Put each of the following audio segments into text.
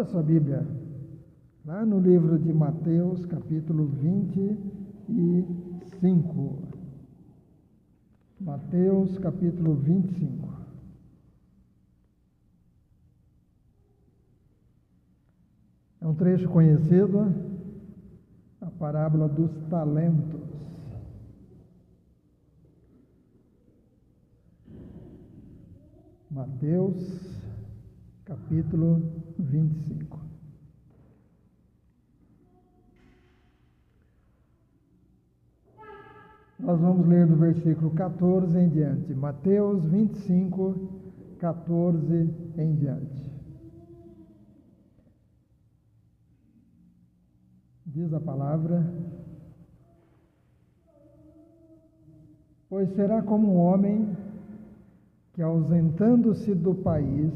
Abra sua Bíblia, lá no livro de Mateus, capítulo 25. Mateus, capítulo 25. É um trecho conhecido, a parábola dos talentos. Mateus, capítulo 25. Nós vamos ler do versículo 14 em diante. Mateus 25, 14 em diante. Diz a palavra: pois será como um homem que, ausentando-se do país,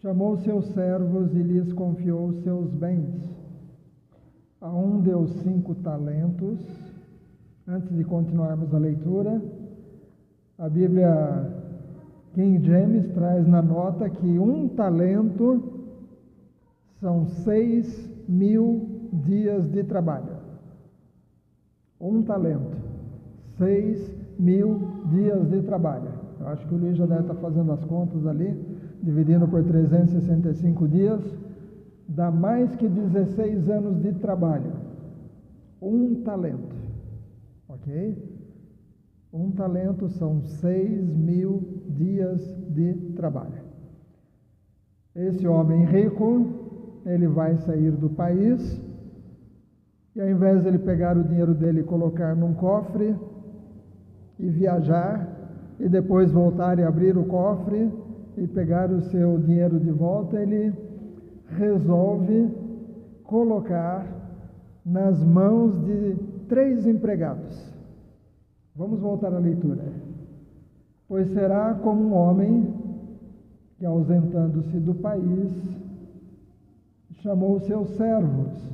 chamou seus servos e lhes confiou seus bens. A um deu 5 talentos. Antes de continuarmos a leitura, a Bíblia King James traz na nota que 1 talento são 6.000 dias de trabalho. 1 talento, 6.000 dias de trabalho. Eu acho que o Luiz já deve estar fazendo as contas ali, dividindo por 365 dias, dá mais que 16 anos de trabalho. 1 talento. Ok? 1 talento são 6.000 dias de trabalho. Esse homem rico, ele vai sair do país, e ao invés de ele pegar o dinheiro dele e colocar num cofre, e viajar, e depois voltar e abrir o cofre, e pegar o seu dinheiro de volta, ele resolve colocar nas mãos de 3 empregados. Vamos voltar à leitura. Pois será como um homem que, ausentando-se do país, chamou seus servos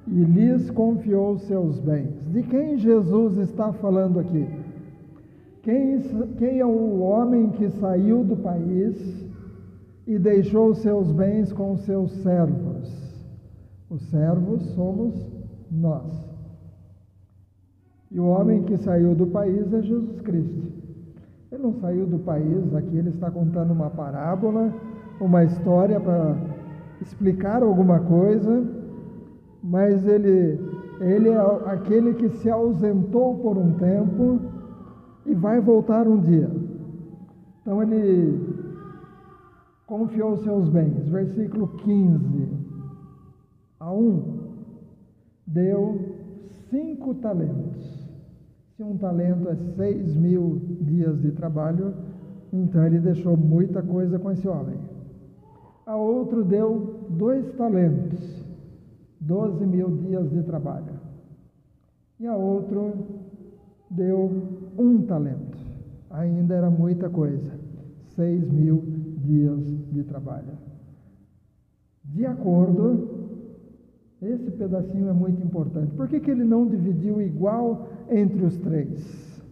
e lhes confiou seus bens. De quem Jesus está falando aqui? Quem é o homem que saiu do país e deixou seus bens com seus servos? Os servos somos nós. E o homem que saiu do país é Jesus Cristo. Ele não saiu do país, aqui ele está contando uma parábola, uma história para explicar alguma coisa, mas ele é aquele que se ausentou por um tempo e vai voltar um dia. Então ele confiou seus bens. Versículo 15. A um deu 5 talentos. Se 1 talento é 6.000 dias de trabalho, então ele deixou muita coisa com esse homem. A outro deu 2 talentos, 12.000 dias de trabalho. E a outro deu 1 talento, ainda era muita coisa, 6.000 dias de trabalho. De acordo, esse pedacinho é muito importante. Por que ele não dividiu igual entre os 3?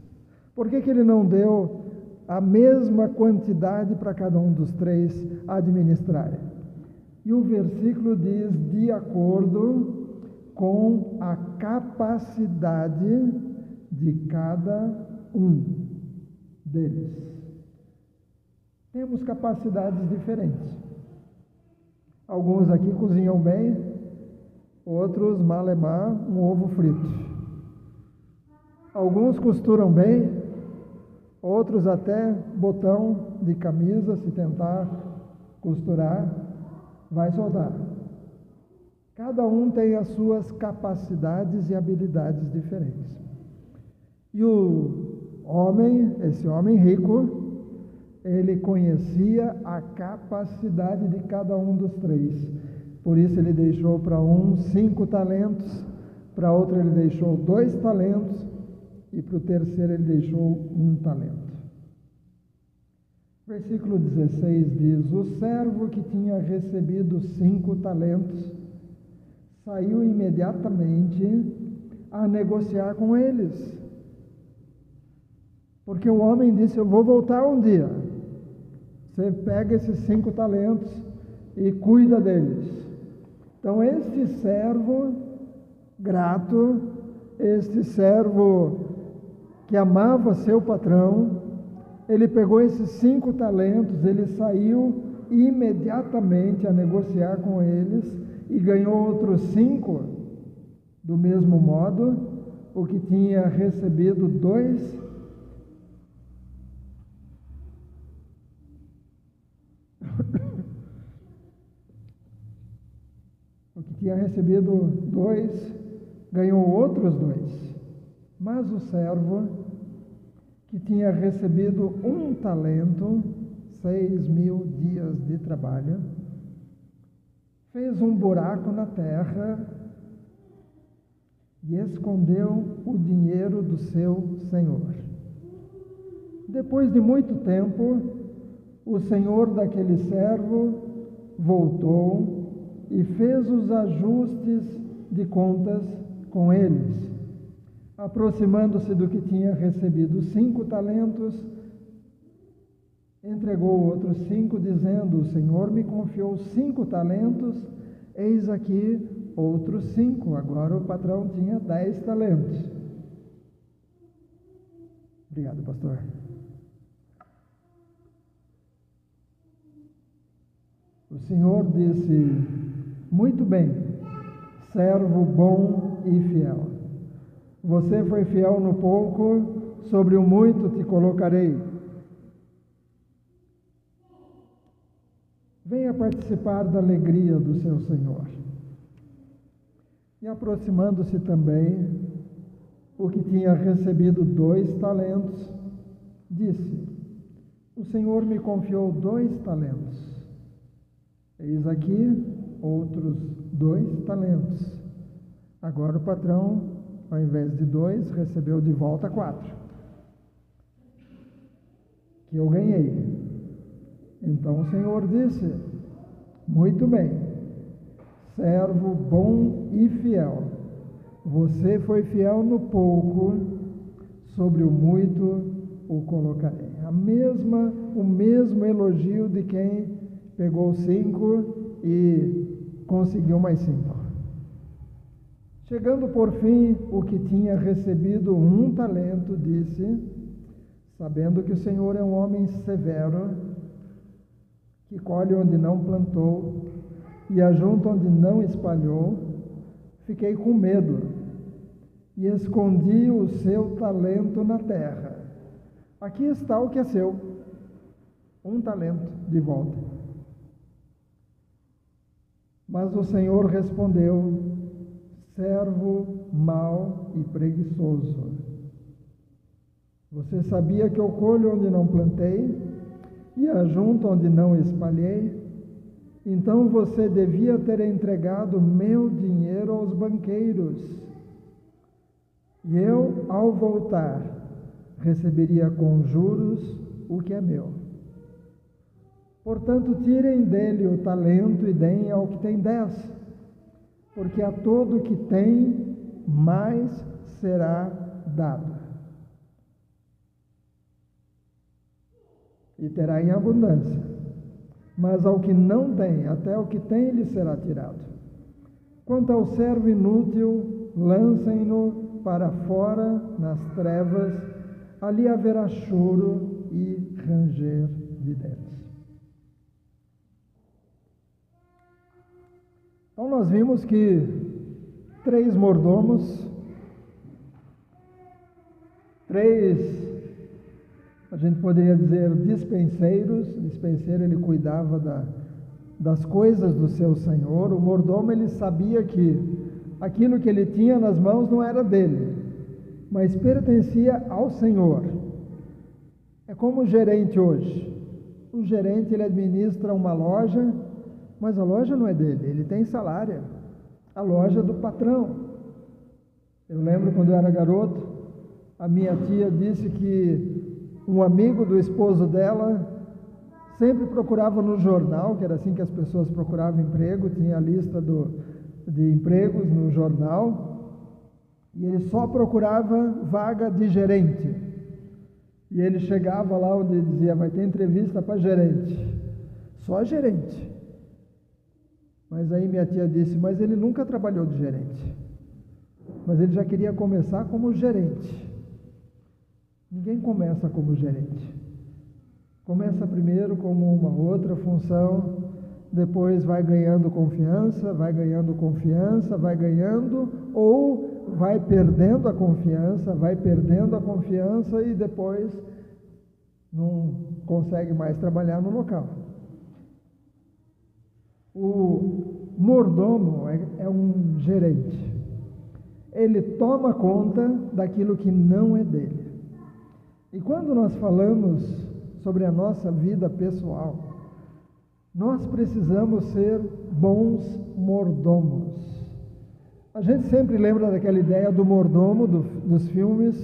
Por que ele não deu a mesma quantidade para cada um dos 3 administrar? E o versículo diz: de acordo com a capacidade de cada um deles. Temos capacidades diferentes. Alguns aqui cozinham bem, outros malemar um ovo frito. Alguns costuram bem, outros até botão de camisa, se tentar costurar, vai soltar. Cada um tem as suas capacidades e habilidades diferentes. E esse homem rico, ele conhecia a capacidade de cada um dos 3. Por isso ele deixou para um 5 talentos, para outro ele deixou 2 talentos, e para o terceiro ele deixou 1 talento. Versículo 16 diz: o servo que tinha recebido 5 talentos saiu imediatamente a negociar com eles. Porque o homem disse: eu vou voltar um dia. Você pega esses 5 talentos e cuida deles. Então, este servo grato, este servo que amava seu patrão, ele pegou esses 5 talentos, ele saiu imediatamente a negociar com eles e ganhou outros 5, do mesmo modo, o que tinha recebido 2, ganhou outros 2, mas o servo que tinha recebido 1 talento, 6.000 dias de trabalho, fez um buraco na terra e escondeu o dinheiro do seu senhor. Depois de muito tempo, o senhor daquele servo voltou e fez os ajustes de contas com eles. Aproximando-se do que tinha recebido 5 talentos, entregou outros 5, dizendo: o Senhor me confiou 5 talentos, eis aqui outros 5. Agora o patrão tinha 10 talentos. Obrigado, pastor. O Senhor disse: muito bem, servo bom e fiel. Você foi fiel no pouco, sobre o muito te colocarei. Venha participar da alegria do seu Senhor. E aproximando-se também, o que tinha recebido 2 talentos, disse: o Senhor me confiou 2 talentos. Eis aqui outros 2 talentos. Agora o patrão, ao invés de 2, recebeu de volta 4, que eu ganhei. Então o Senhor disse: muito bem, servo bom e fiel. Você foi fiel no pouco, sobre o muito o colocarei. O mesmo elogio de quem pegou 5 e conseguiu mais 5. Chegando por fim, o que tinha recebido 1 talento, disse: sabendo que o Senhor é um homem severo, que colhe onde não plantou e ajunta onde não espalhou, fiquei com medo e escondi o seu talento na terra. Aqui está o que é seu, 1 talento de volta. Mas o Senhor respondeu: servo mau e preguiçoso. Você sabia que eu colho onde não plantei e ajunto onde não espalhei? Então você devia ter entregado meu dinheiro aos banqueiros, e eu, ao voltar, receberia com juros o que é meu. Portanto, tirem dele o talento e deem ao que tem 10, porque a todo que tem, mais será dado, e terá em abundância. Mas ao que não tem, até o que tem lhe será tirado. Quanto ao servo inútil, lancem-no para fora nas trevas, ali haverá choro e ranger de dentes. Então nós vimos que 3 mordomos, 3, a gente poderia dizer, dispenseiros. O dispenseiro, ele cuidava das coisas do seu senhor. O mordomo, ele sabia que aquilo que ele tinha nas mãos não era dele, mas pertencia ao Senhor. É como o gerente hoje. O gerente, ele administra uma loja, mas a loja não é dele, ele tem salário. A loja é do patrão. Eu lembro quando eu era garoto, a minha tia disse que um amigo do esposo dela sempre procurava no jornal, que era assim que as pessoas procuravam emprego, tinha a lista de empregos no jornal, e ele só procurava vaga de gerente. E ele chegava lá onde dizia: vai ter entrevista para gerente, só gerente. Mas aí minha tia disse, mas ele nunca trabalhou de gerente. Mas ele já queria começar como gerente. Ninguém começa como gerente. Começa primeiro como uma outra função, depois vai ganhando confiança, vai ganhando, ou vai perdendo a confiança e depois não consegue mais trabalhar no local. O mordomo é um gerente. Ele toma conta daquilo que não é dele. E quando nós falamos sobre a nossa vida pessoal, nós precisamos ser bons mordomos. A gente sempre lembra daquela ideia do mordomo dos filmes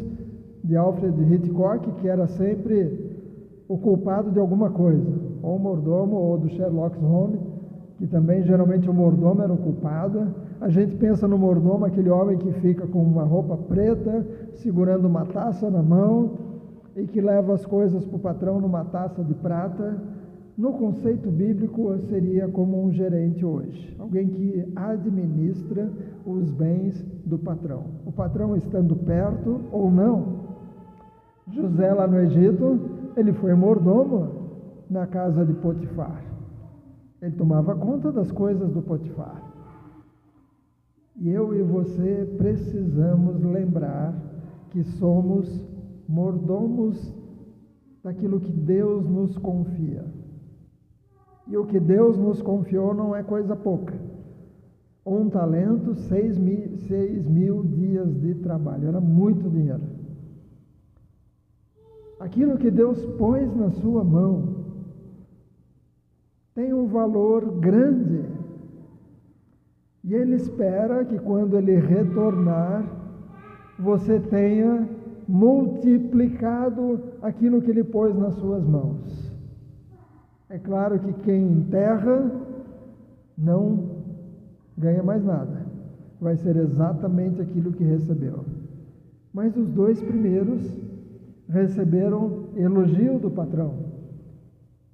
de Alfred Hitchcock, que era sempre o culpado de alguma coisa, ou o mordomo, ou do Sherlock Holmes, que também geralmente o mordomo era o culpado. A gente pensa no mordomo, aquele homem que fica com uma roupa preta, segurando uma taça na mão e que leva as coisas para o patrão numa taça de prata. No conceito bíblico, seria como um gerente hoje, alguém que administra os bens do patrão, o patrão estando perto ou não. José, lá no Egito, ele foi mordomo na casa de Potifar. Ele tomava conta das coisas do Potifar. E eu e você precisamos lembrar que somos mordomos daquilo que Deus nos confia. E o que Deus nos confiou não é coisa pouca. 1 talento, 6.000 dias de trabalho. Era muito dinheiro. Aquilo que Deus pôs na sua mão tem um valor grande. E Ele espera que quando Ele retornar, você tenha multiplicado aquilo que Ele pôs nas suas mãos. É claro que quem enterra não ganha mais nada. Vai ser exatamente aquilo que recebeu. Mas os dois primeiros receberam elogio do patrão.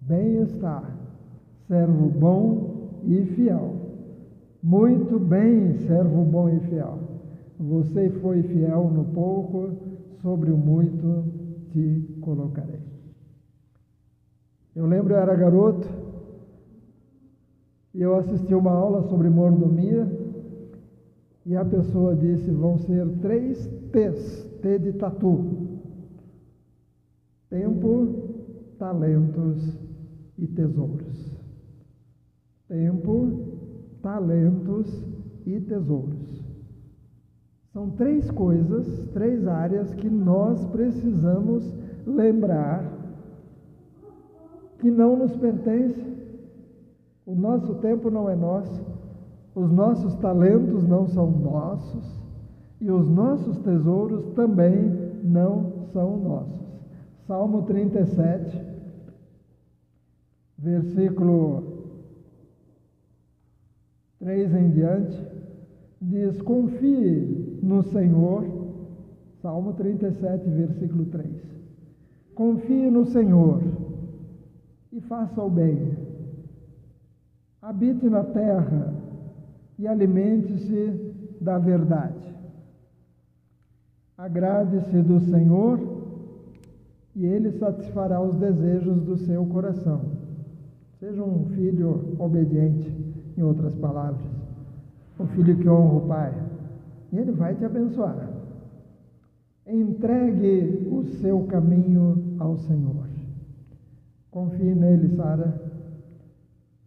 Bem está, servo bom e fiel. Muito bem, servo bom e fiel. Você foi fiel no pouco, sobre o muito te colocarei. Eu lembro, eu era garoto, e eu assisti uma aula sobre mordomia, e a pessoa disse, vão ser 3 T's, T de tatu: tempo, talentos e tesouros. Tempo, talentos e tesouros. São 3 coisas, 3 áreas que nós precisamos lembrar que não nos pertence. O nosso tempo não é nosso, os nossos talentos não são nossos e os nossos tesouros também não são nossos. Salmo 37, versículo 3 em diante, diz, confie no Senhor. Salmo 37, versículo 3. Confie no Senhor e faça o bem. Habite na terra e alimente-se da verdade. Agrade-se do Senhor e Ele satisfará os desejos do seu coração. Seja um filho obediente, em outras palavras. Um filho que honra o pai. E Ele vai te abençoar. Entregue o seu caminho ao Senhor. Confie nele, Sara,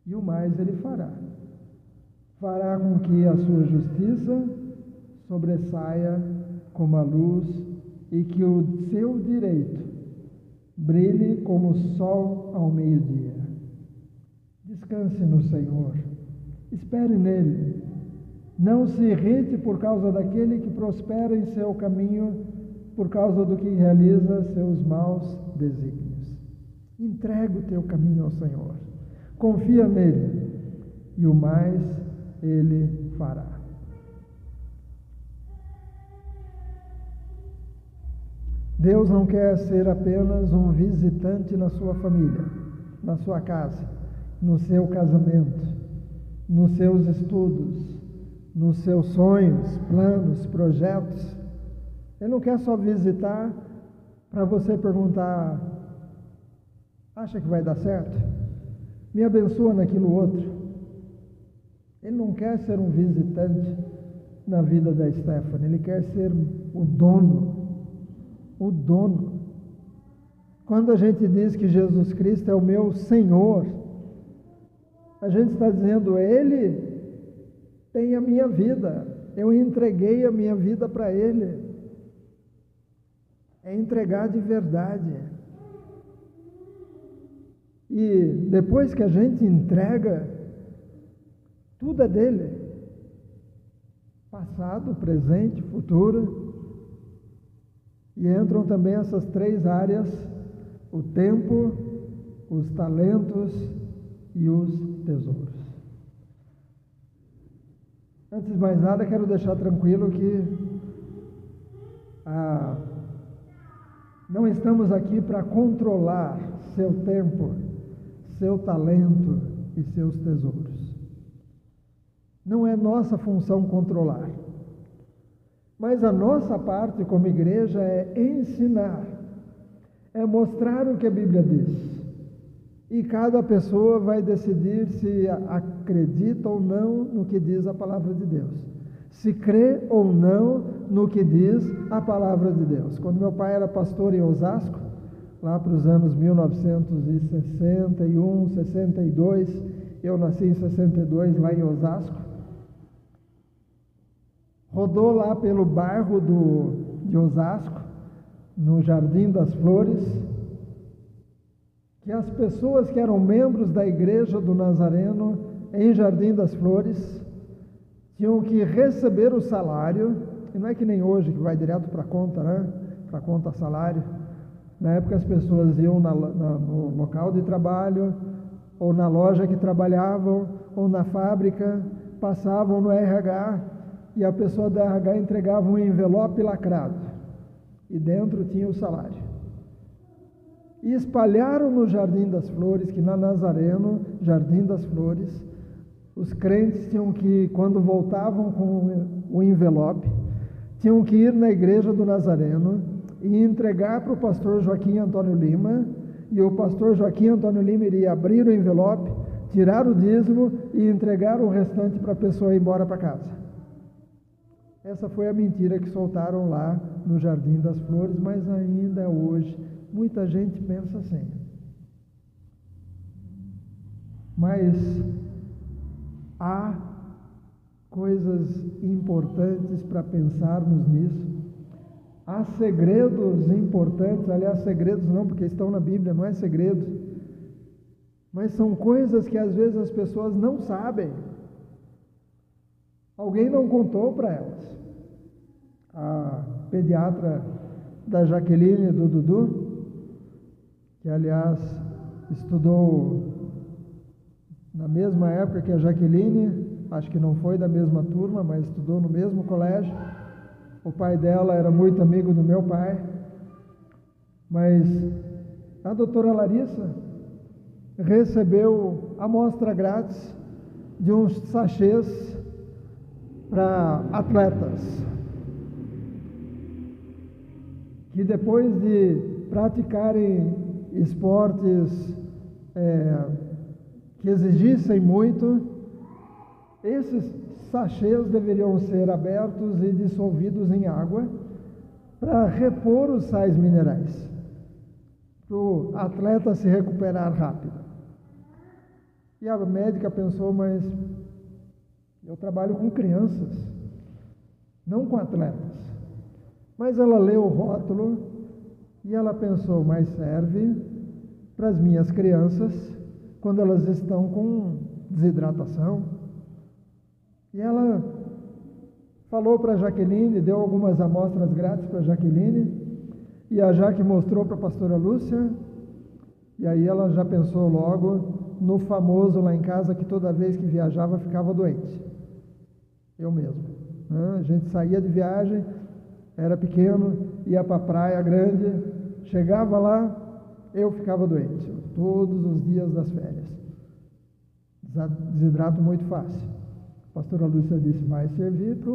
e o mais Ele fará. Fará com que a sua justiça sobressaia como a luz e que o seu direito brilhe como o sol ao meio-dia. Descanse no Senhor, espere nele. Não se irrite por causa daquele que prospera em seu caminho, por causa do que realiza seus maus desígnios. Entrega o teu caminho ao Senhor, confia nele, e o mais Ele fará. Deus não quer ser apenas um visitante na sua família, na sua casa, no seu casamento. nos seus estudos, nos seus sonhos, planos, projetos. Ele não quer só visitar para você perguntar: acha que vai dar certo? Me abençoa naquilo outro. Ele não quer ser um visitante na vida da Stephanie, ele quer ser o dono. O dono. Quando a gente diz que Jesus Cristo é o meu Senhor, a gente está dizendo: Ele tem a minha vida, eu entreguei a minha vida para Ele. É entregar de verdade. E depois que a gente entrega, tudo é dele. Passado, presente, futuro. E entram também essas três áreas: o tempo, os talentos e os tesouros. Antes de mais nada, quero deixar tranquilo que não estamos aqui para controlar seu tempo, seu talento e seus tesouros. Não é nossa função controlar. Mas a nossa parte como igreja é ensinar, é mostrar o que a Bíblia diz. E cada pessoa vai decidir se acredita ou não no que diz a palavra de Deus, se crê ou não no que diz a palavra de Deus. Quando meu pai era pastor em Osasco, lá para os anos 1961, 62, eu nasci em 62 lá em Osasco, rodou lá pelo bairro de Osasco, no Jardim das Flores, que as pessoas que eram membros da Igreja do Nazareno em Jardim das Flores tinham que receber o salário, e não é que nem hoje, que vai direto para a conta, né? Para a conta salário. Na época as pessoas iam no local de trabalho, ou na loja que trabalhavam, ou na fábrica, passavam no RH, e a pessoa da RH entregava um envelope lacrado, e dentro tinha o salário. E espalharam no Jardim das Flores, que na Nazareno, Jardim das Flores, os crentes tinham que, quando voltavam com o envelope, tinham que ir na igreja do Nazareno e entregar para o pastor Joaquim Antônio Lima, e o pastor Joaquim Antônio Lima iria abrir o envelope, tirar o dízimo e entregar o restante para a pessoa ir embora para casa. Essa foi a mentira que soltaram lá no Jardim das Flores, mas ainda hoje muita gente pensa assim. Mas há coisas importantes para pensarmos nisso. Há segredos importantes, aliás, segredos não, porque estão na Bíblia, não é segredo. Mas são coisas que às vezes as pessoas não sabem. Alguém não contou para elas. A pediatra da Jaqueline e do Dudu, que aliás estudou na mesma época que a Jaqueline, acho que não foi da mesma turma, mas estudou no mesmo colégio. O pai dela era muito amigo do meu pai. Mas a doutora Larissa recebeu amostra grátis de uns sachês para atletas, que depois de praticarem esportes que exigissem muito, esses sachês deveriam ser abertos e dissolvidos em água para repor os sais minerais, para o atleta se recuperar rápido. E a médica pensou: mas eu trabalho com crianças, não com atletas. Mas ela leu o rótulo e ela pensou: mas serve para as minhas crianças quando elas estão com desidratação. E ela falou para a Jaqueline, deu algumas amostras grátis para a Jaqueline, e a Jaque mostrou para a pastora Lúcia, e aí ela já pensou logo no famoso lá em casa que toda vez que viajava ficava doente. Eu mesmo. A gente saía de viagem, era pequeno, ia para a praia grande, chegava lá, eu ficava doente, todos os dias das férias. desidrato muito fácil. A pastora Lúcia disse, vai servir para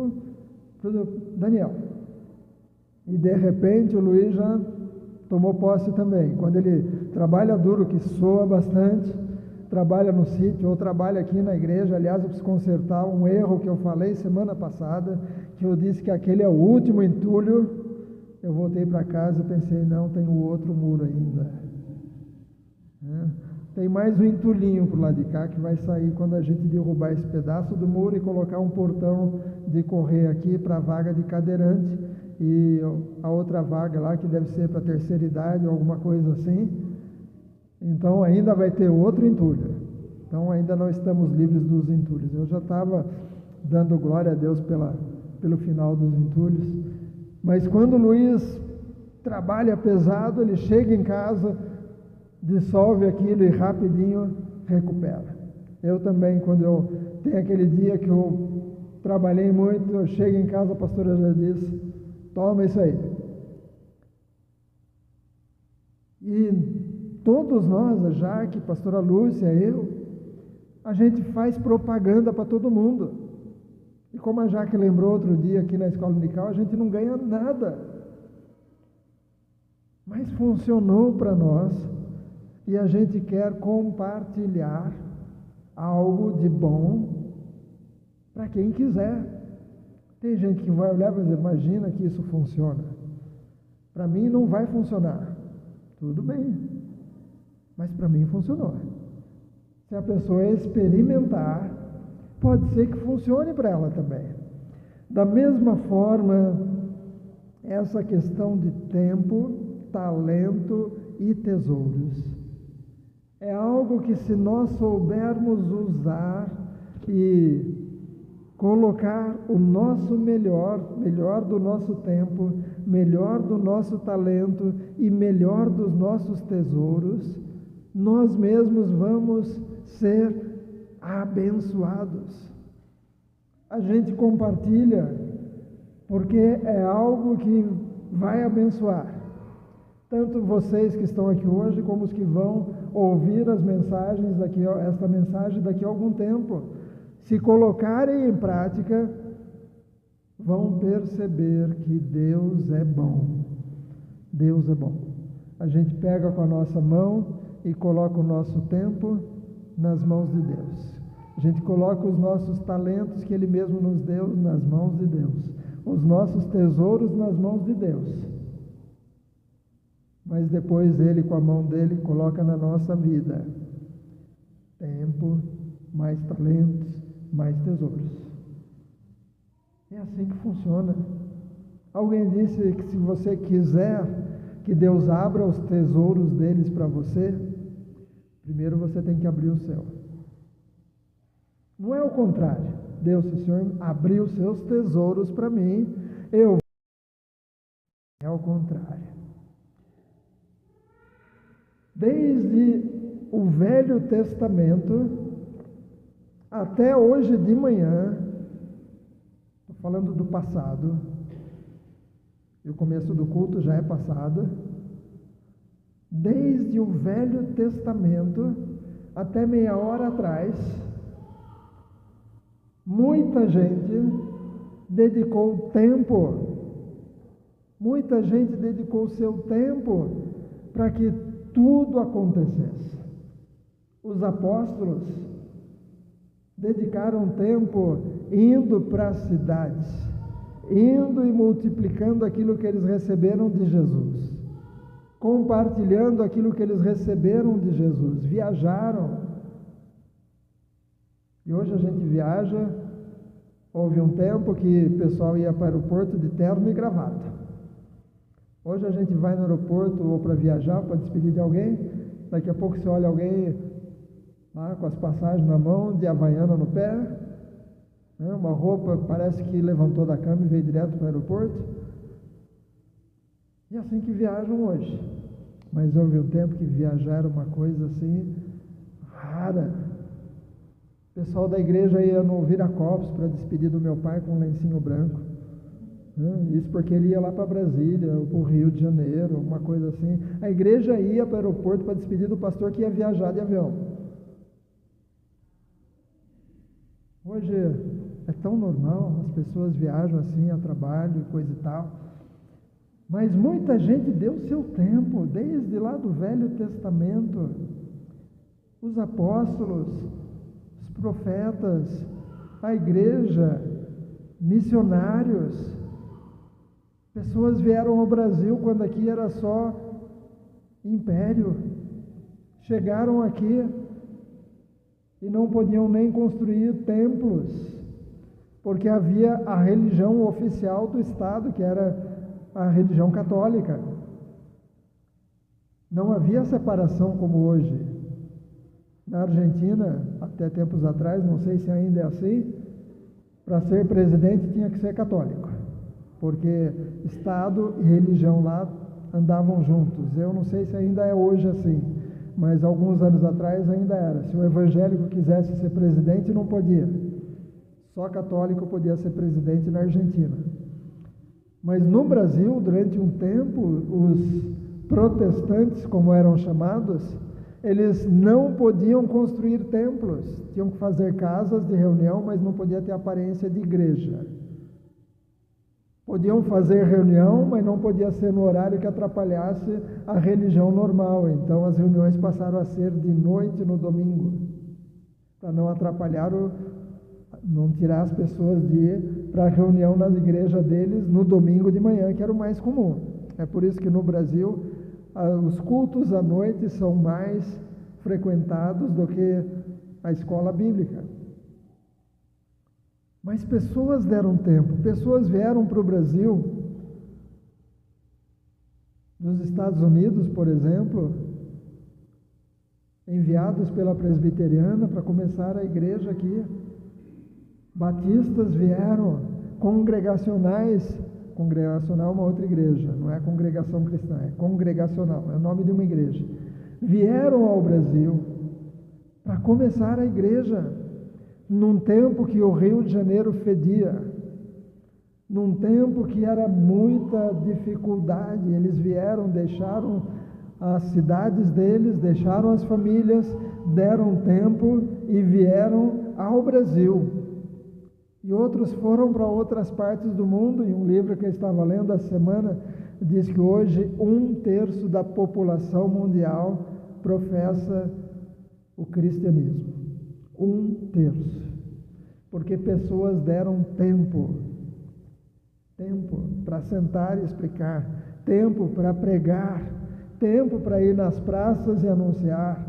o Daniel. E de repente o Luiz já tomou posse também. Quando ele trabalha duro, que soa bastante, trabalha no sítio ou trabalha aqui na igreja. Aliás, eu preciso consertar um erro que eu falei semana passada, que eu disse que aquele é o último entulho. Eu voltei para casa e pensei, não, tem o outro muro ainda. Tem mais um entulhinho para o lado de cá que vai sair quando a gente derrubar esse pedaço do muro e colocar um portão de correr aqui para a vaga de cadeirante e a outra vaga lá que deve ser para a terceira idade ou alguma coisa assim. Então ainda vai ter outro entulho. Então ainda não estamos livres dos entulhos. Eu já estava dando glória a Deus pelo final dos entulhos. Mas quando o Luiz trabalha pesado, ele chega em casa, dissolve aquilo e rapidinho recupera. Eu também, quando eu tenho aquele dia que eu trabalhei muito, eu chego em casa, a pastora já disse, toma isso aí. E todos nós, a Jaque, a pastora Lúcia, eu, a gente faz propaganda para todo mundo. E como a Jaque lembrou outro dia aqui na escola dominical, a gente não ganha nada. Mas funcionou para nós. E a gente quer compartilhar algo de bom para quem quiser. Tem gente que vai olhar e vai dizer, imagina que isso funciona. Para mim não vai funcionar. Tudo bem, mas para mim funcionou. Se a pessoa experimentar, pode ser que funcione para ela também. Da mesma forma, essa questão de tempo, talento e tesouros é algo que, se nós soubermos usar e colocar o nosso melhor do nosso tempo, melhor do nosso talento e melhor dos nossos tesouros, nós mesmos vamos ser abençoados. A gente compartilha porque é algo que vai abençoar tanto vocês que estão aqui hoje, como os que vão ouvir as mensagens esta mensagem daqui a algum tempo. Se colocarem em prática, vão perceber que Deus é bom. Deus é bom. A gente pega com a nossa mão e coloca o nosso tempo nas mãos de Deus. A gente coloca os nossos talentos que Ele mesmo nos deu nas mãos de Deus. Os nossos tesouros nas mãos de Deus. Mas depois Ele, com a mão dele, coloca na nossa vida tempo, mais talentos, mais tesouros. É assim que funciona. Alguém disse que se você quiser que Deus abra os tesouros deles para você, primeiro você tem que abrir o seu. Não é o contrário. Deus, se o Senhor abrir os seus tesouros para mim, eu... É o contrário. Desde o Velho Testamento até hoje de manhã, estou falando do passado, e o começo do culto já é passado, desde o Velho Testamento até meia hora atrás, muita gente dedicou o seu tempo para que tudo acontecesse. Os apóstolos dedicaram tempo indo para as cidades, indo e multiplicando aquilo que eles receberam de Jesus, compartilhando aquilo que eles receberam de Jesus, viajaram. E hoje a gente viaja, houve um tempo que o pessoal ia para o aeroporto de terno e gravata. Hoje a gente vai no aeroporto ou para viajar, para despedir de alguém, daqui a pouco você olha alguém lá com as passagens na mão, de havaiana no pé, né, uma roupa, parece que levantou da cama e veio direto para o aeroporto. E assim que viajam hoje. Mas houve um tempo que viajar era uma coisa assim, rara. O pessoal da igreja ia no Viracopos para despedir do meu pai com um lencinho branco. Isso porque ele ia lá para Brasília, ou para o Rio de Janeiro, alguma coisa assim. A igreja ia para o aeroporto para despedir do pastor que ia viajar de avião. Hoje é tão normal, as pessoas viajam assim a trabalho e coisa e tal. Mas muita gente deu seu tempo, desde lá do Velho Testamento. Os apóstolos, os profetas, a igreja, missionários. Pessoas vieram ao Brasil quando aqui era só império. Chegaram aqui e não podiam nem construir templos, porque havia a religião oficial do Estado, que era a religião católica. Não havia separação como hoje. Na Argentina, até tempos atrás, não sei se ainda é assim, para ser presidente tinha que ser católico, porque Estado e religião lá andavam juntos. Eu não sei se ainda é hoje assim, mas alguns anos atrás ainda era. Se o evangélico quisesse ser presidente, não podia. Só católico podia ser presidente na Argentina. Mas no Brasil, durante um tempo, os protestantes, como eram chamados, eles não podiam construir templos. Tinham que fazer casas de reunião, mas não podia ter aparência de igreja. Podiam fazer reunião, mas não podia ser no horário que atrapalhasse a religião normal. Então as reuniões passaram a ser de noite no domingo, para não atrapalhar, não tirar as pessoas de ir para a reunião nas igrejas deles no domingo de manhã, que era o mais comum. É por isso que no Brasil os cultos à noite são mais frequentados do que a escola bíblica. Mas pessoas deram tempo, pessoas vieram para o Brasil, dos Estados Unidos, por exemplo, enviados pela presbiteriana para começar a igreja aqui. Batistas vieram, congregacionais, congregacional é uma outra igreja, não é congregação cristã, é congregacional, é o nome de uma igreja. Vieram ao Brasil para começar a igreja, num tempo que o Rio de Janeiro fedia, num tempo que era muita dificuldade. Eles vieram, deixaram as cidades deles, deixaram as famílias, deram tempo e vieram ao Brasil. E outros foram para outras partes do mundo. Em um livro que eu estava lendo essa semana, diz que hoje 1/3 da população mundial professa o cristianismo. 1/3. Porque pessoas deram tempo para sentar e explicar, tempo para pregar, tempo para ir nas praças e anunciar.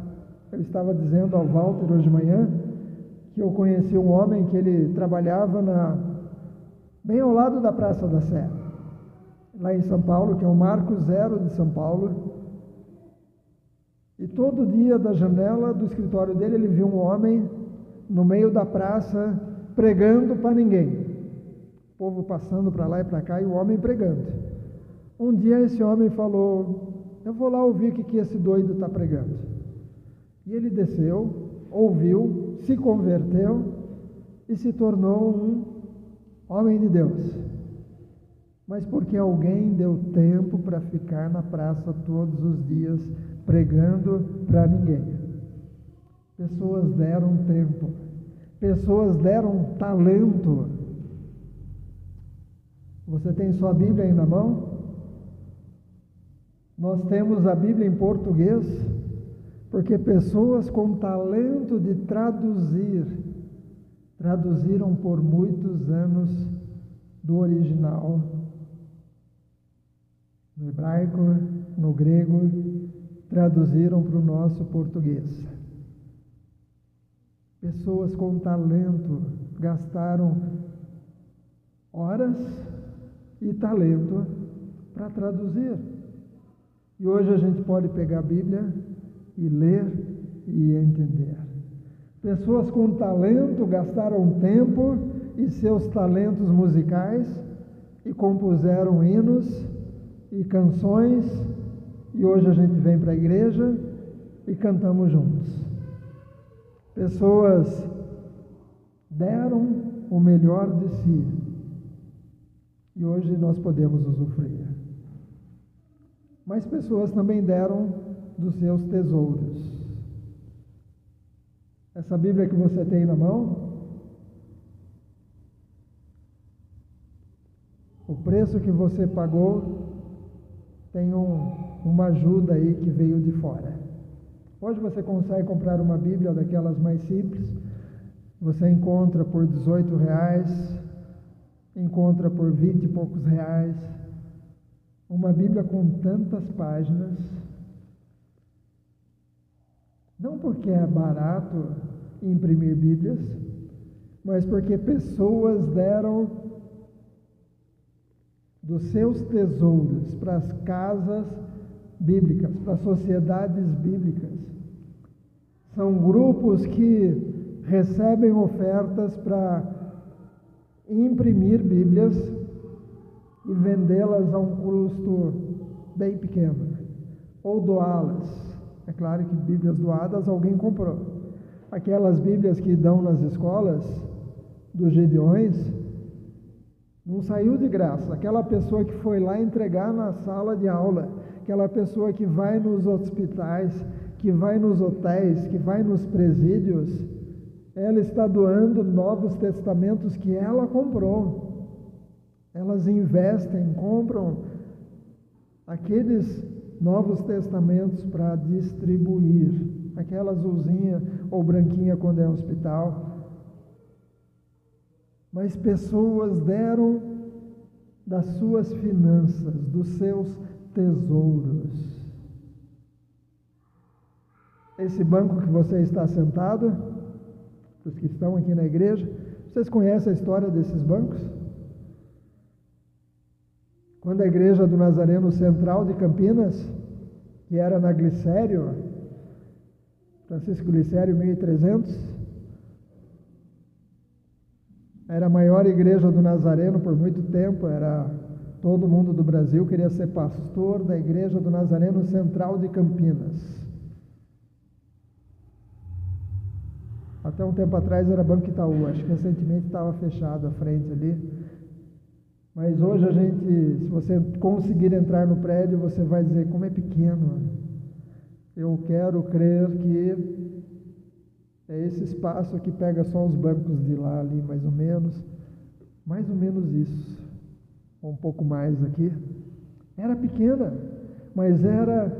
Eu estava dizendo ao Walter hoje de manhã que eu conheci um homem que ele trabalhava bem ao lado da Praça da Sé, lá em São Paulo, que é o Marco Zero de São Paulo. E todo dia da janela do escritório dele ele viu um homem no meio da praça pregando para ninguém. O povo passando para lá e para cá e o homem pregando. Um dia esse homem falou: eu vou lá ouvir o que esse doido está pregando. E ele desceu, ouviu, se converteu e se tornou um homem de Deus. Mas porque alguém deu tempo para ficar na praça todos os dias pregando para ninguém. Pessoas deram tempo, pessoas deram talento. Você tem sua Bíblia aí na mão? Nós temos a Bíblia em português, porque pessoas com talento de traduziram por muitos anos do original, no hebraico, no grego, traduziram para o nosso português. Pessoas com talento gastaram horas e talento para traduzir. E hoje a gente pode pegar a Bíblia e ler e entender. Pessoas com talento gastaram tempo e seus talentos musicais e compuseram hinos e canções, e hoje a gente vem para a igreja e cantamos juntos. Pessoas deram o melhor de si e hoje nós podemos usufruir. Mas pessoas também deram dos seus tesouros. Essa Bíblia que você tem na mão O preço que você pagou tem uma ajuda aí que veio de fora. Hoje você consegue comprar uma Bíblia daquelas mais simples, você encontra por R$18, encontra por 20 e poucos reais, uma Bíblia com tantas páginas, não porque é barato imprimir Bíblias, mas porque pessoas deram dos seus tesouros para as casas bíblicas, para as sociedades bíblicas. São grupos que recebem ofertas para imprimir Bíblias e vendê-las a um custo bem pequeno, ou doá-las. É claro que Bíblias doadas alguém comprou. Aquelas Bíblias que dão nas escolas dos Gedeões, não saiu de graça. Aquela pessoa que foi lá entregar na sala de aula, aquela pessoa que vai nos hospitais, que vai nos hotéis, que vai nos presídios, ela está doando Novos Testamentos que ela comprou. Elas investem, compram aqueles Novos Testamentos para distribuir, aquela azulzinha ou branquinha quando é hospital. Mas pessoas deram das suas finanças, dos seus tesouros. Esse banco que você está sentado, os que estão aqui na igreja, vocês conhecem a história desses bancos? Quando a igreja do Nazareno Central de Campinas, que era na Glicério, Francisco Glicério 1300, era a maior igreja do Nazareno por muito tempo, era todo mundo do Brasil queria ser pastor da igreja do Nazareno Central de Campinas. Até um tempo atrás era Banco Itaú, acho que recentemente estava fechado a frente ali. Mas hoje a gente, se você conseguir entrar no prédio, você vai dizer, como é pequeno. Eu quero crer que é esse espaço que pega só os bancos de lá ali, mais ou menos isso, ou um pouco mais aqui. Era pequena, mas era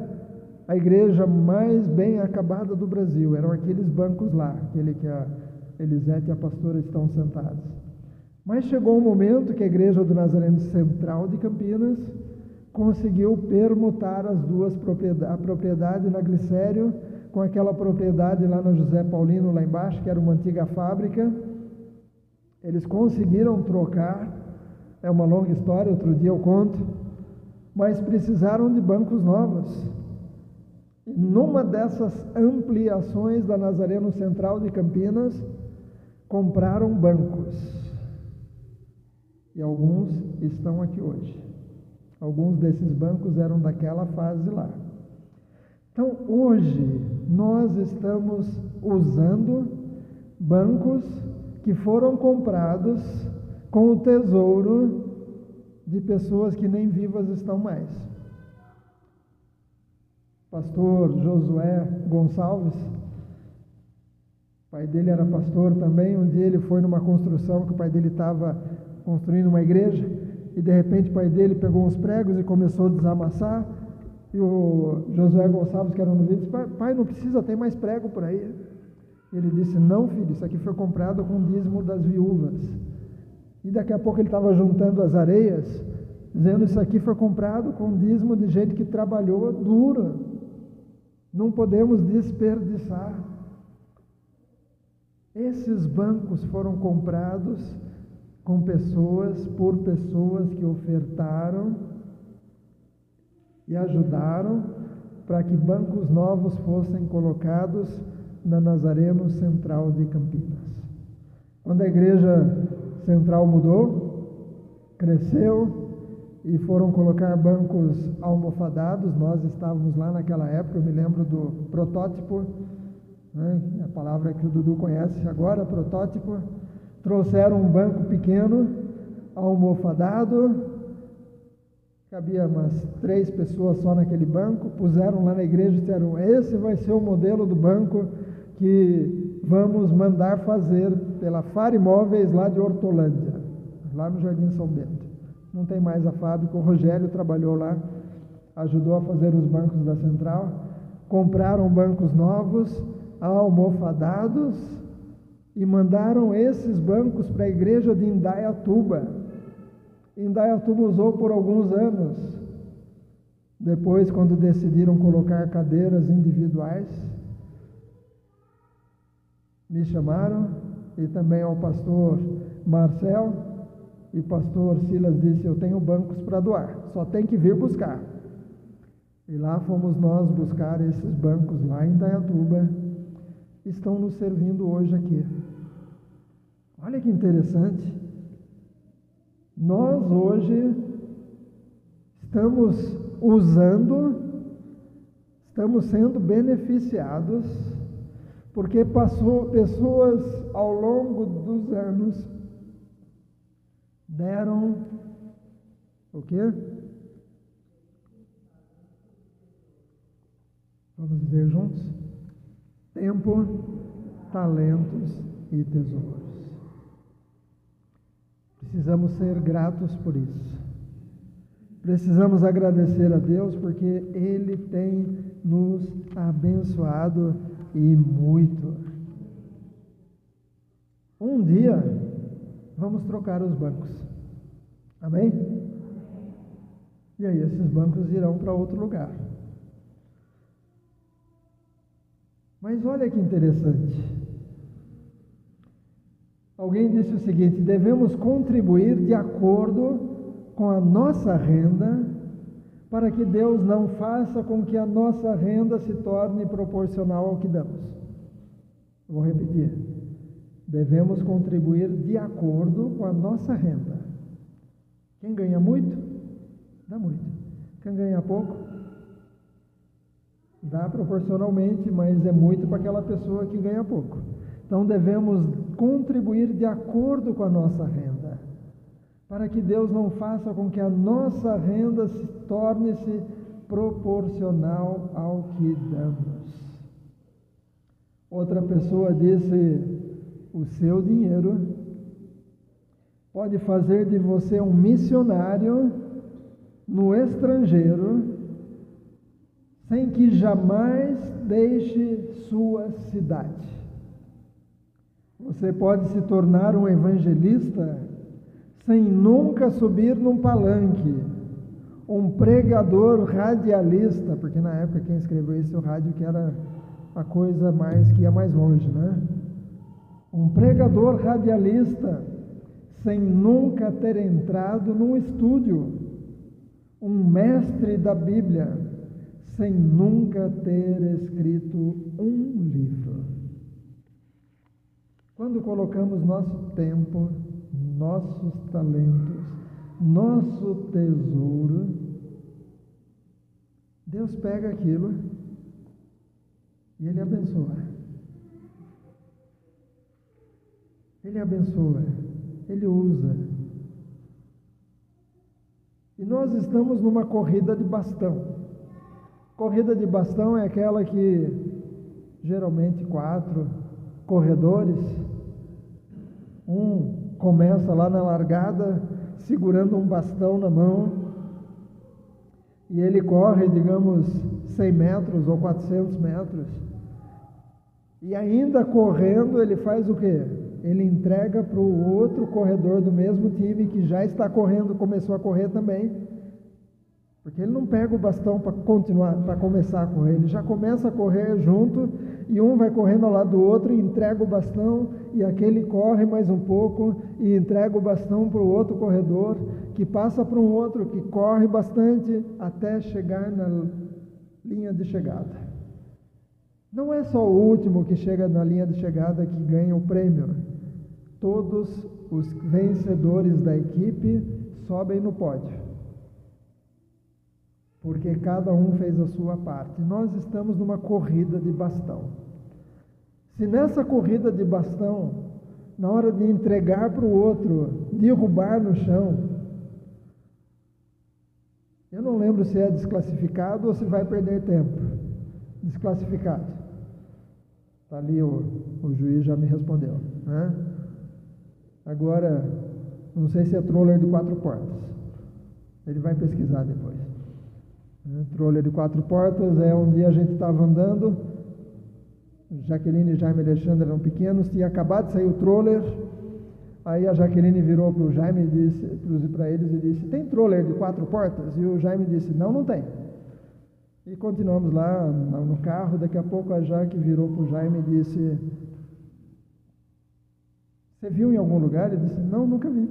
a igreja mais bem acabada do Brasil. Eram aqueles bancos lá, aquele que a Elisete e a pastora estão sentados. Mas chegou um momento que a igreja do Nazareno Central de Campinas conseguiu permutar as duas propriedades, a propriedade na Glicério com aquela propriedade lá na José Paulino, lá embaixo, que era uma antiga fábrica. Eles conseguiram trocar, é uma longa história, outro dia eu conto, mas precisaram de bancos novos. E numa dessas ampliações da Nazareno Central de Campinas, compraram bancos. E alguns estão aqui hoje. Alguns desses bancos eram daquela fase lá. Então, hoje, nós estamos usando bancos que foram comprados com o tesouro de pessoas que nem vivas estão mais. Pastor Josué Gonçalves, o pai dele era pastor também. Um dia ele foi numa construção que o pai dele estava construindo uma igreja, e de repente o pai dele pegou uns pregos e começou a desamassar, e o Josué Gonçalves, que era no vídeo, disse, pai, não precisa, tem mais prego por aí. Ele disse, não filho, isso aqui foi comprado com o dízimo das viúvas. E daqui a pouco ele estava juntando as areias, dizendo, isso aqui foi comprado com o dízimo de gente que trabalhou duro, não podemos desperdiçar. Esses bancos foram comprados com pessoas, por pessoas que ofertaram e ajudaram para que bancos novos fossem colocados na Nazareno Central de Campinas. Quando a igreja central mudou, cresceu e foram colocar bancos almofadados, nós estávamos lá naquela época, eu me lembro do protótipo, né, a palavra que o Dudu conhece agora, protótipo. Trouxeram um banco pequeno, almofadado, cabia umas 3 pessoas só naquele banco, puseram lá na igreja e disseram, esse vai ser o modelo do banco que vamos mandar fazer pela Fara Imóveis lá de Hortolândia, lá no Jardim São Bento. não tem mais a fábrica. O Rogério trabalhou lá, ajudou a fazer os bancos da central. Compraram bancos novos, almofadados, e mandaram esses bancos para a igreja de Indaiatuba. Indaiatuba usou por alguns anos. Depois, quando decidiram colocar cadeiras individuais, me chamaram, e também ao pastor Marcel, e o pastor Silas disse: eu tenho bancos para doar, só tem que vir buscar. E lá fomos nós buscar esses bancos lá em Indaiatuba, estão nos servindo hoje aqui. Olha que interessante, nós hoje estamos sendo beneficiados, porque pessoas ao longo dos anos deram o quê? Vamos dizer juntos? Tempo, talentos e tesouros. Precisamos ser gratos por isso. Precisamos agradecer a Deus, porque Ele tem nos abençoado e muito. Um dia vamos trocar os bancos. Amém? E aí esses bancos irão para outro lugar. Mas olha que interessante. Alguém disse o seguinte: devemos contribuir de acordo com a nossa renda, para que Deus não faça com que a nossa renda se torne proporcional ao que damos. Vou repetir. Devemos contribuir de acordo com a nossa renda. Quem ganha muito, dá muito. Quem ganha pouco, dá proporcionalmente, mas é muito para aquela pessoa que ganha pouco. Então devemos contribuir de acordo com a nossa renda, para que Deus não faça com que a nossa renda se torne-se proporcional ao que damos. Outra pessoa disse: o seu dinheiro pode fazer de você um missionário no estrangeiro, sem que jamais deixe sua cidade. Você pode se tornar um evangelista sem nunca subir num palanque, um pregador radialista, porque na época quem escreveu isso, o rádio que era a coisa que ia mais longe, né? Um pregador radialista sem nunca ter entrado num estúdio, um mestre da Bíblia sem nunca ter escrito um livro. Quando colocamos nosso tempo, nossos talentos, nosso tesouro, Deus pega aquilo e Ele abençoa. Ele abençoa, Ele usa. E nós estamos numa corrida de bastão. Corrida de bastão é aquela que geralmente 4 corredores, um começa lá na largada segurando um bastão na mão e ele corre, digamos, 100 metros ou 400 metros, e ainda correndo ele faz o quê? Ele entrega para o outro corredor do mesmo time que já está correndo, começou a correr também, porque ele não pega o bastão para começar a correr, ele já começa a correr junto, e um vai correndo ao lado do outro e entrega o bastão, e aquele corre mais um pouco e entrega o bastão para o outro corredor, que passa para um outro que corre bastante até chegar na linha de chegada. Não é só o último que chega na linha de chegada que ganha o prêmio. Todos os vencedores da equipe sobem no pódio, porque cada um fez a sua parte. Nós estamos numa corrida de bastão. Se nessa corrida de bastão, na hora de entregar para o outro, derrubar no chão, eu não lembro se é desclassificado ou se vai perder tempo. Desclassificado. Está ali, o juiz já me respondeu, né? Agora, não sei se é troller de 4 portas. Ele vai pesquisar depois. Troller de 4 portas é um dia a gente estava andando, Jaqueline, Jaime e Alexandre eram pequenos, tinha acabado de sair o troller, aí a Jaqueline virou para o Jaime e disse, para eles e disse, tem troller de 4 portas? E o Jaime disse, não, não tem. E continuamos lá no carro, daqui a pouco a Jaque virou para o Jaime e disse, você viu em algum lugar? Ele disse, não, nunca vi.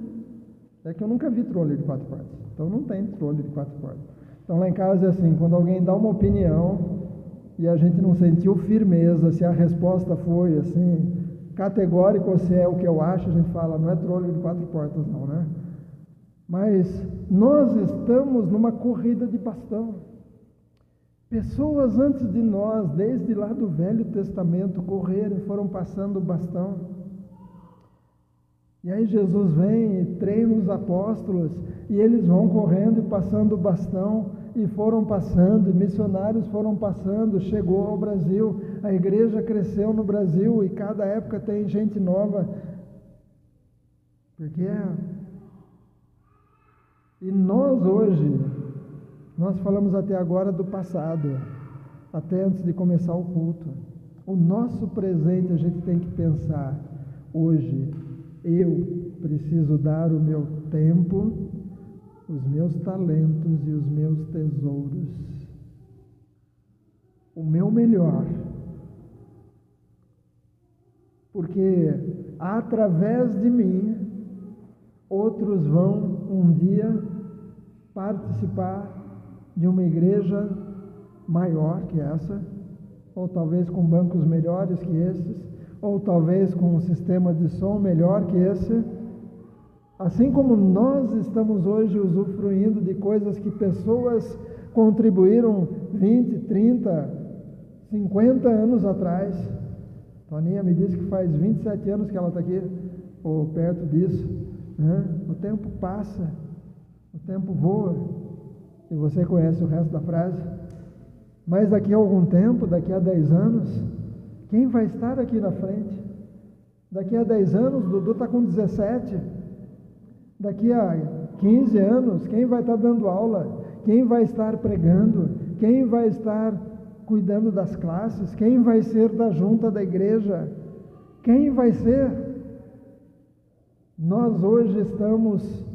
É que eu nunca vi troller de 4 portas, então não tem troller de 4 portas. Então lá em casa é assim, quando alguém dá uma opinião e a gente não sentiu firmeza, se a resposta foi assim, categórica ou se é o que eu acho, a gente fala, não é troller de 4 portas não, né? Mas nós estamos numa corrida de bastão. Pessoas antes de nós, desde lá do Velho Testamento, correram e foram passando o bastão. E aí Jesus vem e treina os apóstolos, e eles vão correndo e passando o bastão, e foram passando, e missionários foram passando, chegou ao Brasil, a igreja cresceu no Brasil, e cada época tem gente nova, porque e nós hoje, nós falamos até agora do passado, até antes de começar o culto, o nosso presente a gente tem que pensar, hoje, eu preciso dar o meu tempo, os meus talentos e os meus tesouros, o meu melhor, porque através de mim, outros vão um dia participar de uma igreja maior que essa, ou talvez com bancos melhores que esses, ou talvez com um sistema de som melhor que esse, assim como nós estamos hoje usufruindo de coisas que pessoas contribuíram 20, 30, 50 anos atrás. Toninha me disse que faz 27 anos que ela está aqui, ou perto disso, né? O tempo passa, o tempo voa, e você conhece o resto da frase. Mas daqui a algum tempo, daqui a 10 anos, quem vai estar aqui na frente? Daqui a 10 anos, Dudu está com 17. Daqui a 15 anos, quem vai estar dando aula? Quem vai estar pregando? Quem vai estar cuidando das classes? Quem vai ser da junta da igreja? Quem vai ser? Nós hoje estamos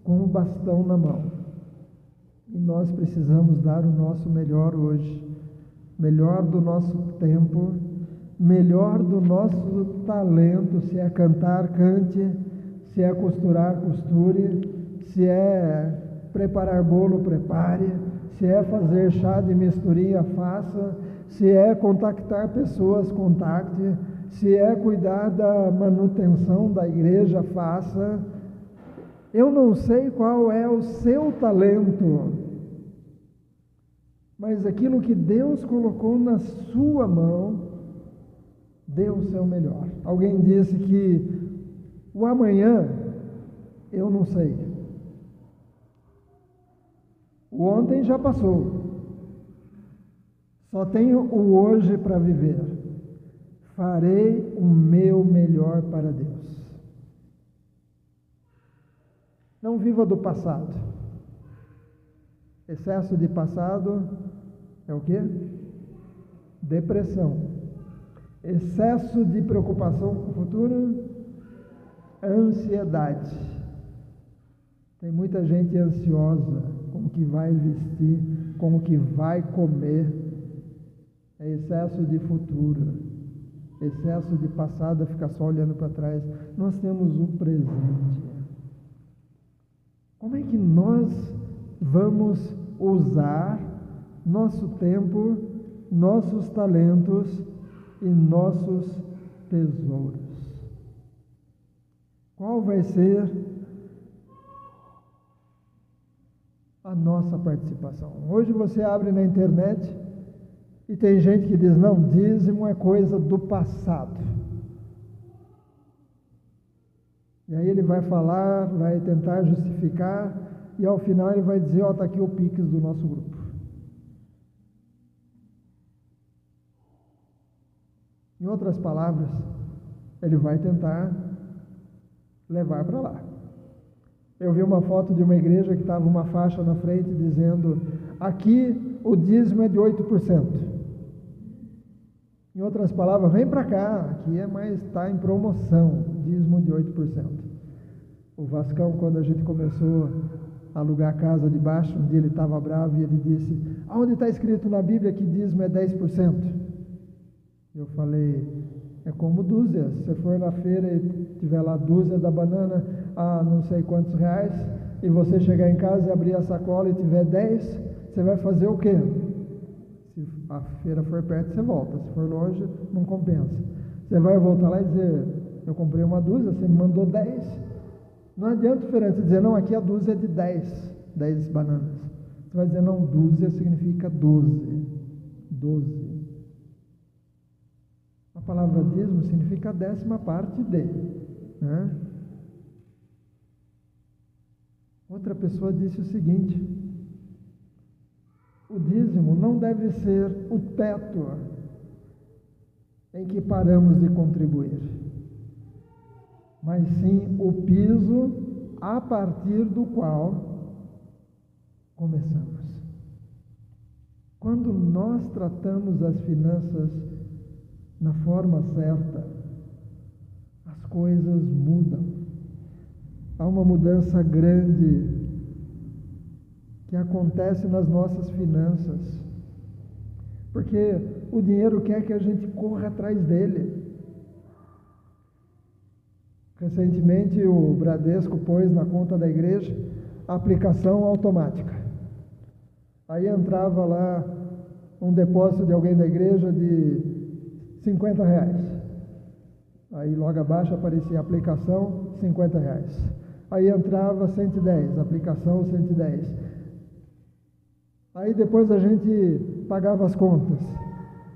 com o bastão na mão. E nós precisamos dar o nosso melhor hoje. Melhor do nosso tempo, melhor do nosso talento, se é cantar, cante, se é costurar, costure, se é preparar bolo, prepare, se é fazer chá de misturinha, faça, se é contactar pessoas, contacte, se é cuidar da manutenção da igreja, faça. Eu não sei qual é o seu talento, mas aquilo que Deus colocou na sua mão, dê o seu melhor. Alguém disse que o amanhã, eu não sei. O ontem já passou. Só tenho o hoje para viver. Farei o meu melhor para Deus. Não viva do passado. Excesso de passado é o quê? Depressão. Excesso de preocupação com o futuro, ansiedade. Tem muita gente ansiosa com o que vai vestir, com o que vai comer. É excesso de futuro, excesso de passado, ficar só olhando para trás. Nós temos o presente. Como é que nós vamos usar nosso tempo, nossos talentos e nossos tesouros? Qual vai ser a nossa participação? Hoje você abre na internet e tem gente que diz, não, dízimo é coisa do passado. E aí ele vai falar, vai tentar justificar, e ao final ele vai dizer, ó, está aqui o Pix do nosso grupo. Em outras palavras, ele vai tentar levar para lá. Eu vi uma foto de uma igreja que estava uma faixa na frente dizendo: aqui o dízimo é de 8%. Em outras palavras, vem para cá, aqui está em promoção, dízimo de 8%. O Vascão, quando a gente começou a alugar a casa de baixo, um dia ele estava bravo e ele disse: aonde está escrito na Bíblia que dízimo é 10%? Eu falei: é como dúzia. Se você for na feira e tiver lá dúzia da banana a não sei quantos reais, e você chegar em casa e abrir a sacola e tiver 10, você vai fazer o quê? Se a feira for perto, você volta. Se for longe, não compensa. Você vai voltar lá e dizer: eu comprei uma dúzia, você me mandou 10. Não adianta o feirante dizer: não, aqui a dúzia é de 10 bananas. Você vai dizer: não, dúzia significa 12. A palavra dízimo significa a 10ª parte de, né? Outra pessoa disse o seguinte: o dízimo não deve ser o teto em que paramos de contribuir, mas sim o piso a partir do qual começamos. Quando nós tratamos as finanças na forma certa, as coisas mudam. Há uma mudança grande que acontece nas nossas finanças, porque o dinheiro quer que a gente corra atrás dele. Recentemente o Bradesco pôs na conta da igreja a aplicação automática. Aí entrava lá um depósito de alguém da igreja de R$50. Aí logo abaixo aparecia a aplicação, R$50. Aí entrava 110, aplicação 110. Aí depois a gente pagava as contas.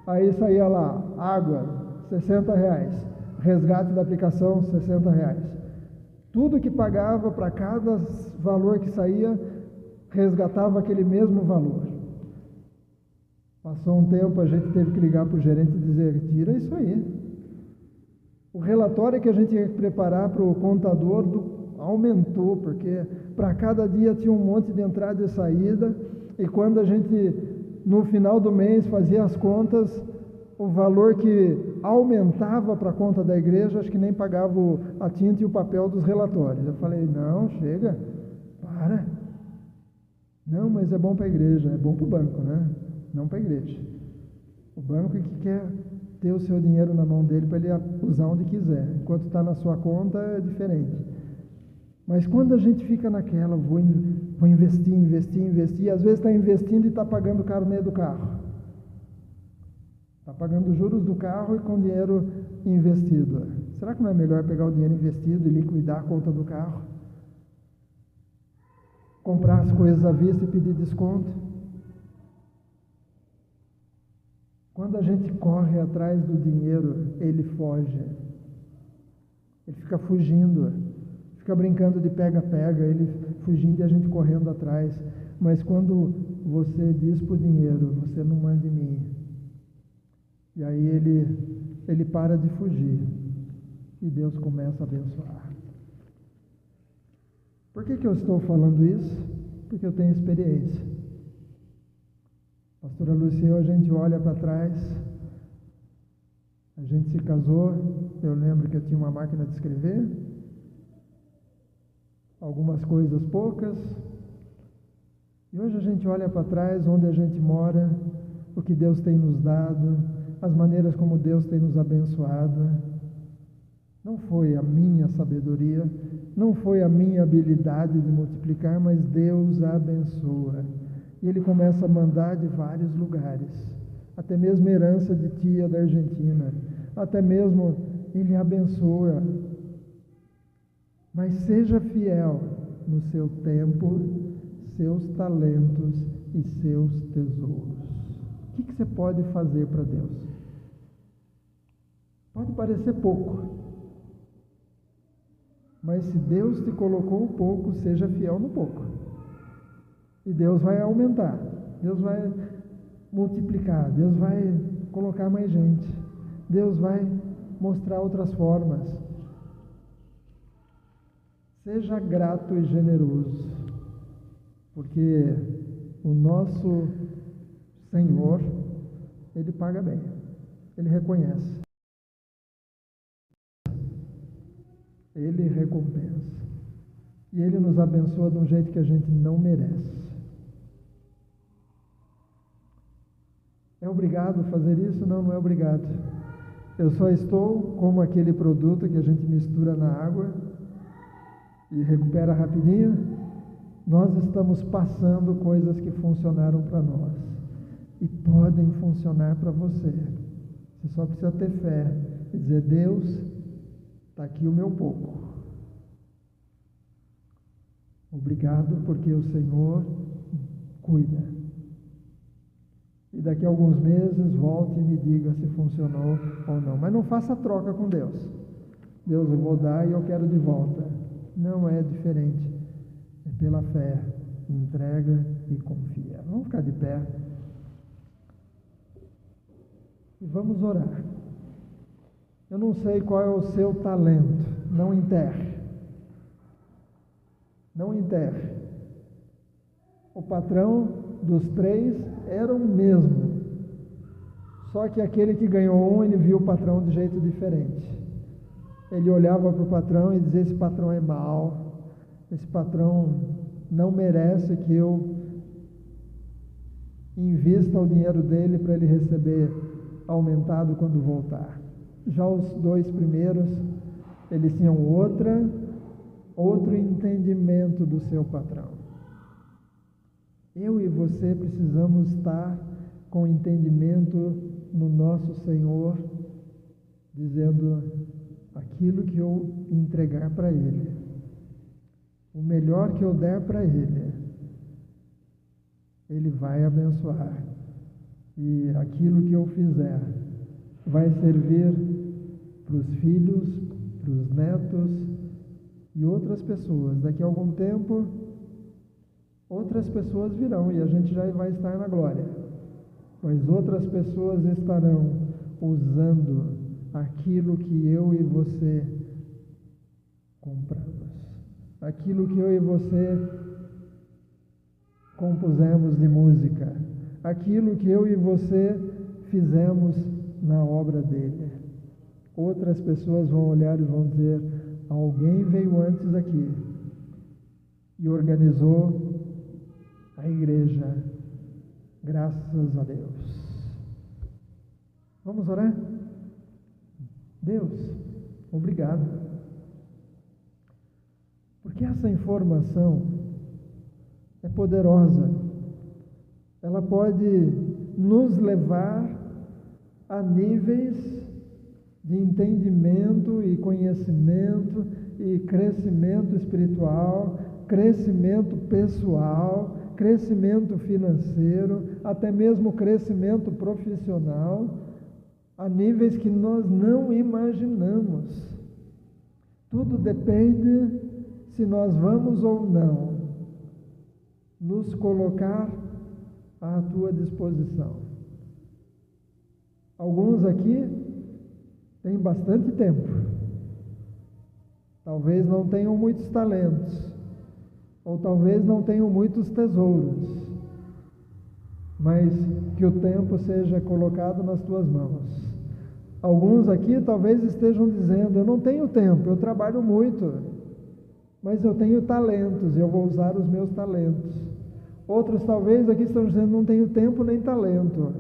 Aí saía lá, água, R$60. Resgate da aplicação, R$60. Tudo que pagava para cada valor que saía, resgatava aquele mesmo valor. Passou um tempo, a gente teve que ligar para o gerente e dizer: tira isso aí. O relatório que a gente tinha que preparar para o contador aumentou, porque para cada dia tinha um monte de entrada e saída, e quando a gente, no final do mês, fazia as contas, o valor que aumentava para a conta da igreja, acho que nem pagava a tinta e o papel dos relatórios. Eu falei: não, chega, para. Não, mas é bom para a igreja, é bom para o banco, né? Não para a igreja. O banco é que quer ter o seu dinheiro na mão dele para ele usar onde quiser. Enquanto está na sua conta, é diferente. Mas quando a gente fica naquela, vou investir, às vezes está investindo e está pagando o carnê do carro. Está pagando os juros do carro e com dinheiro investido. Será que não é melhor pegar o dinheiro investido e liquidar a conta do carro? Comprar as coisas à vista e pedir desconto? Quando a gente corre atrás do dinheiro, ele foge. Ele fica fugindo, fica brincando de pega-pega, ele fugindo e a gente correndo atrás. Mas quando você diz para o dinheiro: você não manda em mim, e aí ele para de fugir e Deus começa a abençoar. Por que eu estou falando isso? Porque eu tenho experiência. Pastora Lúcia e eu, a gente olha para trás, a gente se casou, eu lembro que eu tinha uma máquina de escrever, algumas coisas poucas, e hoje a gente olha para trás, onde a gente mora, o que Deus tem nos dado, as maneiras como Deus tem nos abençoado. Não foi a minha sabedoria, não foi a minha habilidade de multiplicar, mas Deus abençoa. E Ele começa a mandar de vários lugares, até mesmo herança de tia da Argentina, até mesmo Ele abençoa. Mas seja fiel no seu tempo, seus talentos e seus tesouros. O que você pode fazer para Deus? Pode parecer pouco, mas se Deus te colocou pouco, seja fiel no pouco. E Deus vai aumentar, Deus vai multiplicar, Deus vai colocar mais gente, Deus vai mostrar outras formas. Seja grato e generoso, porque o nosso Senhor, Ele paga bem, Ele reconhece, Ele recompensa. E Ele nos abençoa de um jeito que a gente não merece. É obrigado fazer isso? Não, não é obrigado. Eu só estou como aquele produto que a gente mistura na água e recupera rapidinho. Nós estamos passando coisas que funcionaram para nós e podem funcionar para você. Você só precisa ter fé e dizer: Deus, está aqui o meu pouco. Obrigado, porque o Senhor cuida. E daqui a alguns meses volte e me diga se funcionou ou não. Mas não faça troca com Deus. Deus, eu vou dar e eu quero de volta. Não é diferente. É pela fé. Entrega e confia. Vamos ficar de pé. E vamos orar. Eu não sei qual é o seu talento. Não enterre. Não enterre. O patrão dos 3 era o mesmo. Só que aquele que ganhou um, ele viu o patrão de jeito diferente. Ele olhava para o patrão e dizia: esse patrão é mau, esse patrão não merece que eu invista o dinheiro dele para ele receber aumentado quando voltar. Já os 2 primeiros, eles tinham outro entendimento do seu patrão. Eu e você precisamos estar com entendimento no nosso Senhor, dizendo: aquilo que eu entregar para Ele, o melhor que eu der para Ele, Ele vai abençoar. E aquilo que eu fizer vai servir para os filhos, para os netos e outras pessoas. Daqui a algum tempo, outras pessoas virão e a gente já vai estar na glória. Mas outras pessoas estarão usando aquilo que eu e você compramos. Aquilo que eu e você compusemos de música. Aquilo que eu e você fizemos na obra dele. Outras pessoas vão olhar e vão dizer: alguém veio antes aqui e organizou a igreja, graças a Deus. Vamos orar? Deus, obrigado, porque essa informação é poderosa. Ela pode nos levar a níveis de entendimento e conhecimento e crescimento espiritual, crescimento pessoal, crescimento financeiro, até mesmo crescimento profissional, a níveis que nós não imaginamos. Tudo depende se nós vamos ou não nos colocar à tua disposição. Alguns aqui têm bastante tempo, talvez não tenham muitos talentos, ou talvez não tenham muitos tesouros, mas que o tempo seja colocado nas tuas mãos. Alguns aqui talvez estejam dizendo: eu não tenho tempo, eu trabalho muito, mas eu tenho talentos e eu vou usar os meus talentos. Outros talvez aqui estão dizendo: não tenho tempo nem talento,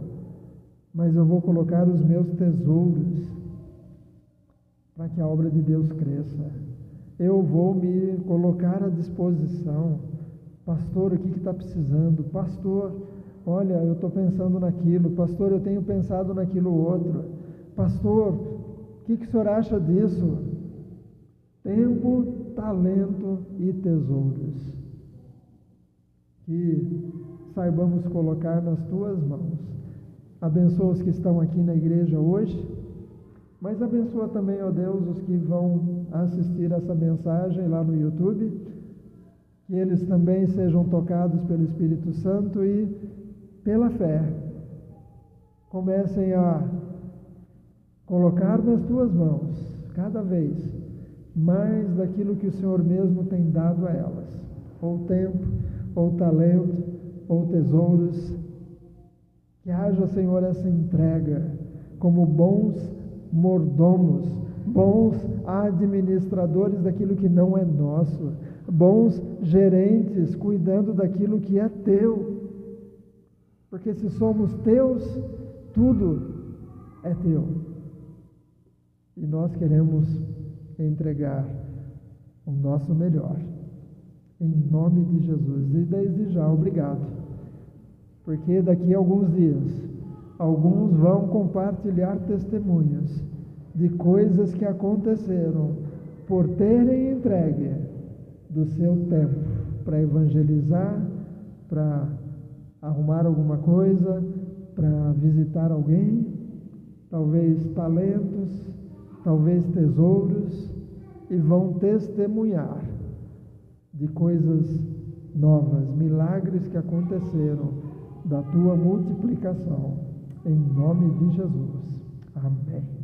mas eu vou colocar os meus tesouros para que a obra de Deus cresça. Eu vou me colocar à disposição. Pastor, o que está precisando? Pastor, olha, eu estou pensando naquilo. Pastor, eu tenho pensado naquilo outro. Pastor, o que o senhor acha disso? Tempo, talento e tesouros. Que saibamos colocar nas tuas mãos. Abençoa os que estão aqui na igreja hoje, mas abençoa também, ó Deus, os que vão assistir essa mensagem lá no YouTube, que eles também sejam tocados pelo Espírito Santo e, pela fé, comecem a colocar nas tuas mãos, cada vez mais daquilo que o Senhor mesmo tem dado a elas, ou tempo, ou talento, ou tesouros. Que haja, Senhor, essa entrega como bons mordomos, bons administradores daquilo que não é nosso, bons gerentes cuidando daquilo que é teu. Porque se somos teus, tudo é teu. E nós queremos entregar o nosso melhor, em nome de Jesus. E desde já, obrigado, porque daqui a alguns dias, alguns vão compartilhar testemunhos de coisas que aconteceram por terem entregue do seu tempo para evangelizar, para arrumar alguma coisa, para visitar alguém, talvez talentos, talvez tesouros, e vão testemunhar de coisas novas, milagres que aconteceram da tua multiplicação, em nome de Jesus. Amém.